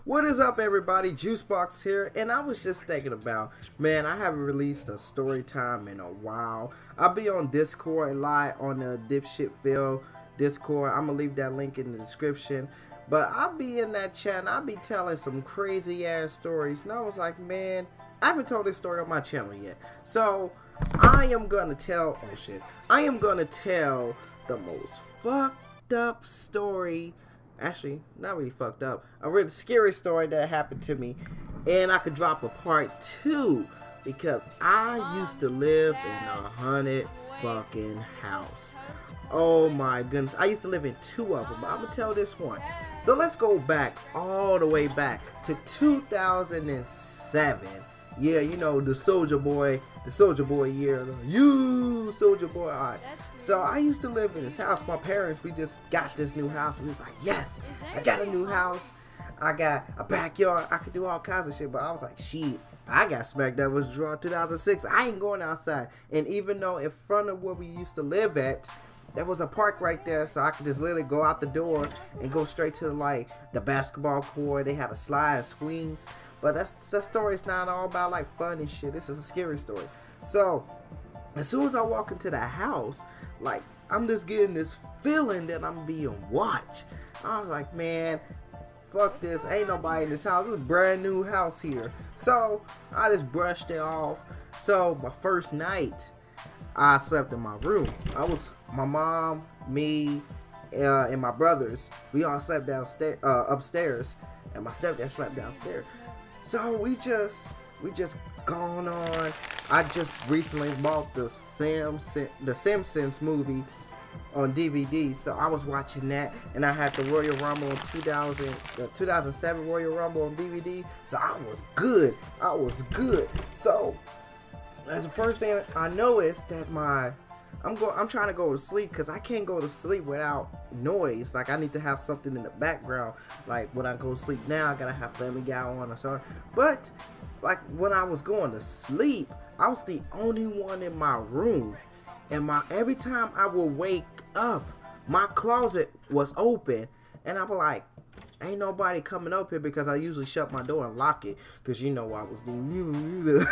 What is up, everybody? JuiceB0X here, and I was just thinking about, man, I haven't released a story time in a while. I'll be on Discord a lot on the Dipshit Phil Discord. I'm gonna leave that link in the description. But I'll be in that chat and I'll be telling some crazy ass stories. And I was like, man, I haven't told this story on my channel yet. So I am gonna tell, oh shit, I am gonna tell the most fucked up story. Actually, not really fucked up. A really scary story that happened to me. And I could drop a part 2 because I used to live in a haunted fucking house. Oh my goodness. I used to live in 2 of them, but I'm gonna tell this one. So let's go back, all the way back to 2007. Yeah, you know, the Soldier Boy year. You Soldier Boy. Alright. So I used to live in this house. My parents, we just got this new house. And we was like, yes, I got a new house. I got a backyard. I could do all kinds of shit. But I was like, shit, I got smacked up with drawn 2006. I ain't going outside. And even though in front of where we used to live at, there was a park right there, so I could just literally go out the door and go straight to like the basketball court. They had a slide and swings. But that story's not all about like fun and shit. This is a scary story. So as soon as I walk into the house, like, I'm just getting this feeling that I'm being watched. I was like, man, fuck this. Ain't nobody in this house. This is a brand new house here. So I just brushed it off. So my first night, I slept in my room. My mom, me, and my brothers. We all slept downstairs, upstairs, and my stepdad slept downstairs. So we just gone on. I just recently bought the Simpsons movie on DVD, so I was watching that, and I had the Royal Rumble in 2007 Royal Rumble on DVD. So I was good. So that's the first thing I noticed that I'm trying to go to sleep because I can't go to sleep without noise. Like, I need to have something in the background. Like, when I go to sleep now, I gotta have Family Guy on or something. But like, when I was going to sleep, I was the only one in my room, and every time I would wake up, my closet was open, and I was like, ain't nobody coming up here, because I usually shut my door and lock it, because you know what I was doing.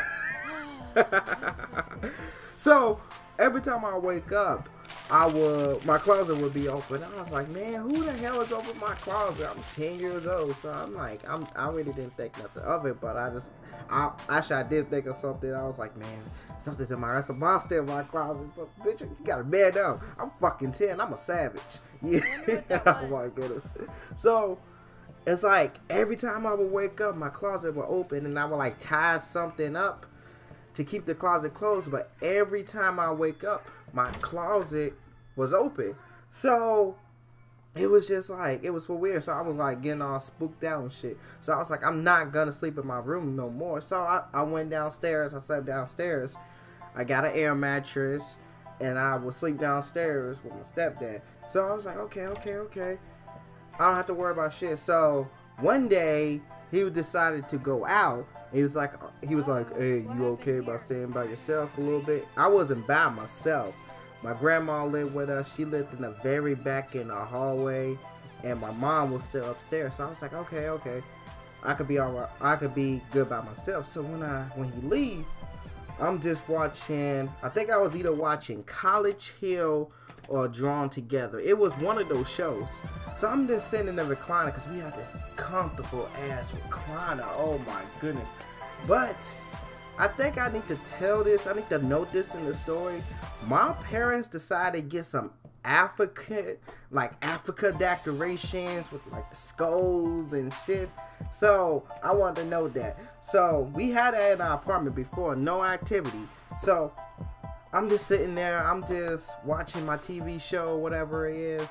So every time I wake up, my closet would be open. I was like, man, who the hell is open my closet? I'm 10 years old, so I'm like, I really didn't think nothing of it, but I did think of something. I was like, man, that's a monster in my closet. But bitch, you gotta bed down. I'm fucking 10. I'm a savage. Yeah. Oh my goodness. So it's like every time I would wake up, my closet would open, and I would like tie something up to keep the closet closed, but every time I wake up, my closet was open. So it was just like, it was so weird. So I was like getting all spooked out and shit. So I was like, I'm not gonna sleep in my room no more. So I went downstairs. I slept downstairs. I got an air mattress, and I would sleep downstairs with my stepdad. So I was like, okay. I don't have to worry about shit. So one day he decided to go out. He was like, hey, you okay about staying by yourself a little bit? I wasn't by myself. My grandma lived with us. She lived in the very back in the hallway, and my mom was still upstairs. So I was like, okay, I could be alright. I could be good by myself. So when he leave, I'm just watching. I think I was either watching College Hill or Drawn Together. It was one of those shows. So I'm just sitting in the recliner, because we had this comfortable ass recliner. Oh my goodness. But I think I need to tell this. I need to note this in the story. My parents decided to get some Africa decorations with like the skulls and shit. So I wanted to know that. So we had that in our apartment before. No activity. So I'm just sitting there. I'm just watching my TV show, whatever it is.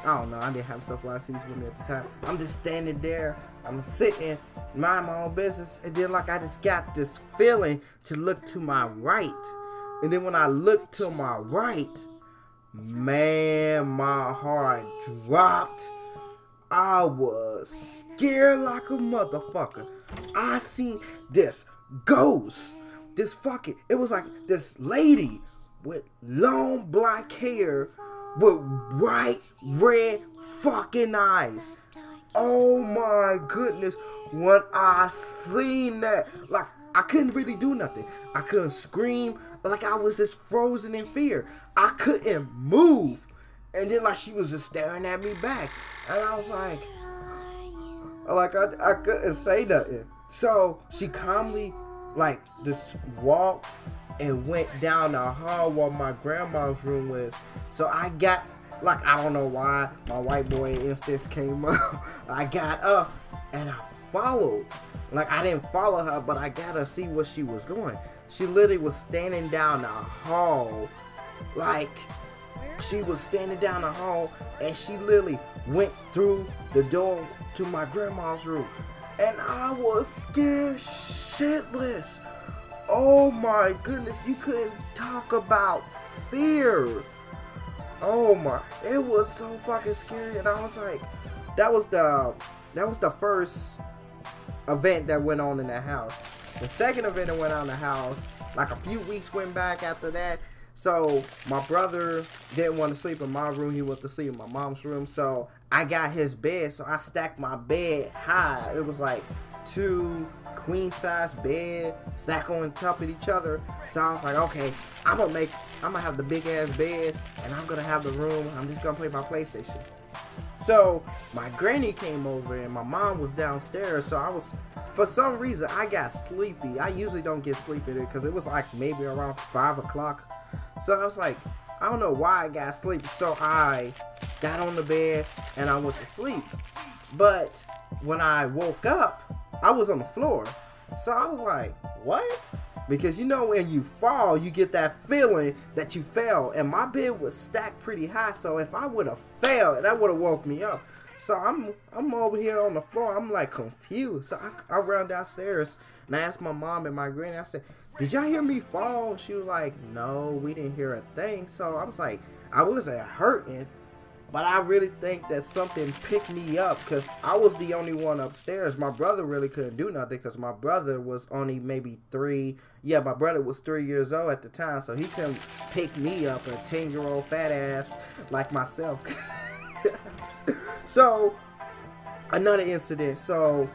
I don't know, I didn't have sunflower seeds with me at the time. I'm just standing there. I'm sitting, mind my own business. And then like I just got this feeling to look to my right. And then when I looked to my right, man, my heart dropped. I was scared like a motherfucker. I seen this ghost. It was like this lady with long black hair with bright red fucking eyes. Oh my goodness, when I seen that, like, I couldn't really do nothing. I couldn't scream, like I was just frozen in fear. I couldn't move. And then like she was just staring at me back. And I was like I couldn't say nothing. So she calmly like just walked and went down the hall where my grandma's room was. So I got, like, I don't know why my white boy instance came up. I got up and I followed. Like, I didn't follow her, but I got to see where she was going. She literally was standing down the hall. Like, she was standing down the hall and she literally went through the door to my grandma's room. And I was scared shitless. Oh my goodness, you couldn't talk about fear. Oh my, it was so fucking scary. And I was like, that was the first event that went on in that house. The second event that went on in the house, like a few weeks went back after that. So my brother didn't want to sleep in my room. He wanted to sleep in my mom's room. So I got his bed. So I stacked my bed high. It was like 2 queen size bed stacked on top of each other. So I was like, okay, I'm gonna have the big ass bed and I'm gonna have the room. I'm just gonna play my PlayStation. So my granny came over and my mom was downstairs. So I was, for some reason, I got sleepy. I usually don't get sleepy because it was like maybe around 5 o'clock. So I was like, I don't know why I got sleepy. So I got on the bed and I went to sleep. But when I woke up, I was on the floor. So I was like, what? Because you know when you fall, you get that feeling that you fell. And my bed was stacked pretty high. So if I would have fell, that would have woke me up. So I'm over here on the floor. I'm like confused. So I ran downstairs and I asked my mom and my granny. I said, did y'all hear me fall? She was like, no, we didn't hear a thing. So I was like, I wasn't hurting. But I really think that something picked me up because I was the only one upstairs. My brother really couldn't do nothing because my brother was only maybe 3. Yeah, my brother was 3 years old at the time. So he couldn't pick me up, a 10-year-old fat ass like myself. So, another incident. So,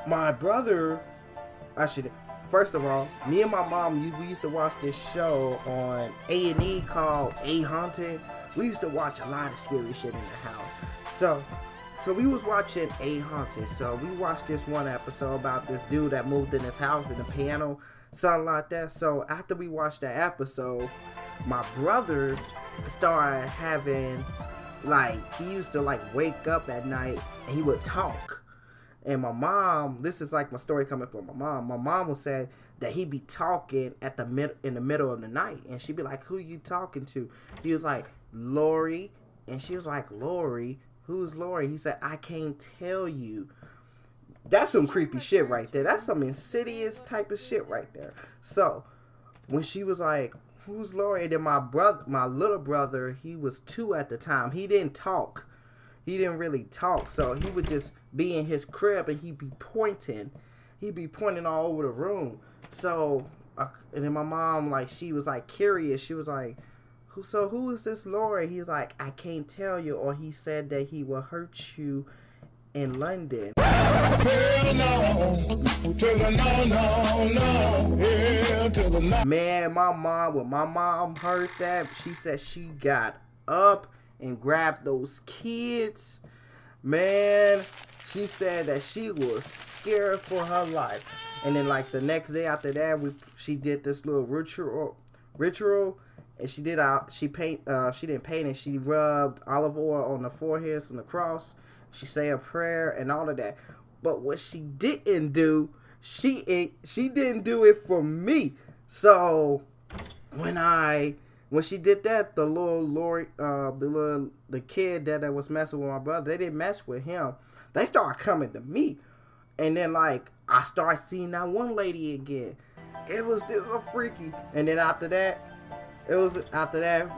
my brother, first of all, me and my mom, we used to watch this show on A&E called A Haunted. We used to watch a lot of scary shit in the house. So we was watching A Haunted. So we watched this one episode about this dude that moved in his house in the piano, something like that. So after we watched that episode, my brother started having, like, he used to like wake up at night and he would talk. And my mom, this is like my story coming from my mom. My mom would say that he'd be talking in the middle of the night, and she'd be like, "Who you talking to?" He was like, "Lori," and she was like, "Lori? Who's Lori?" He said, "I can't tell you." That's some creepy shit right there. That's some insidious type of shit right there. So when she was like, "Who's Lori?" and then my little brother, he was 2 at the time. He didn't talk. He didn't really talk. So he would just be in his crib and he'd be pointing. He'd be pointing all over the room. So, and then my mom, like, she was like curious. She was like, who is this Lori? He's like, "I can't tell you." Or he said that he will hurt you in London. Man, when my mom heard that, she said she got up and grabbed those kids. Man, she said that she was scared for her life. And then like the next day after that, she did this little ritual, and she didn't paint it. She rubbed olive oil on the foreheads and the cross. She said a prayer and all of that. But what she didn't do, she didn't do it for me. So when she did that, the little Lori, the kid that was messing with my brother, they didn't mess with him. They started coming to me. And then like I started seeing that one lady again. It was just a freaky. And then after that,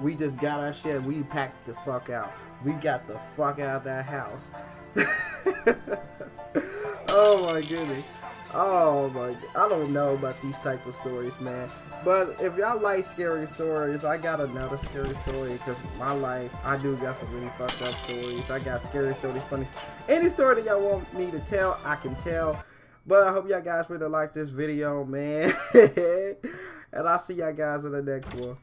we just got our shit. We packed the fuck out. We got the fuck out of that house. Oh my goodness. Oh my God. I don't know about these type of stories, man. But if y'all like scary stories, I got another scary story, because my life, I do got some really fucked up stories. I got scary stories, funny, any story that y'all want me to tell, I can tell. But I hope y'all guys really like this video, man. And I'll see y'all guys in the next one.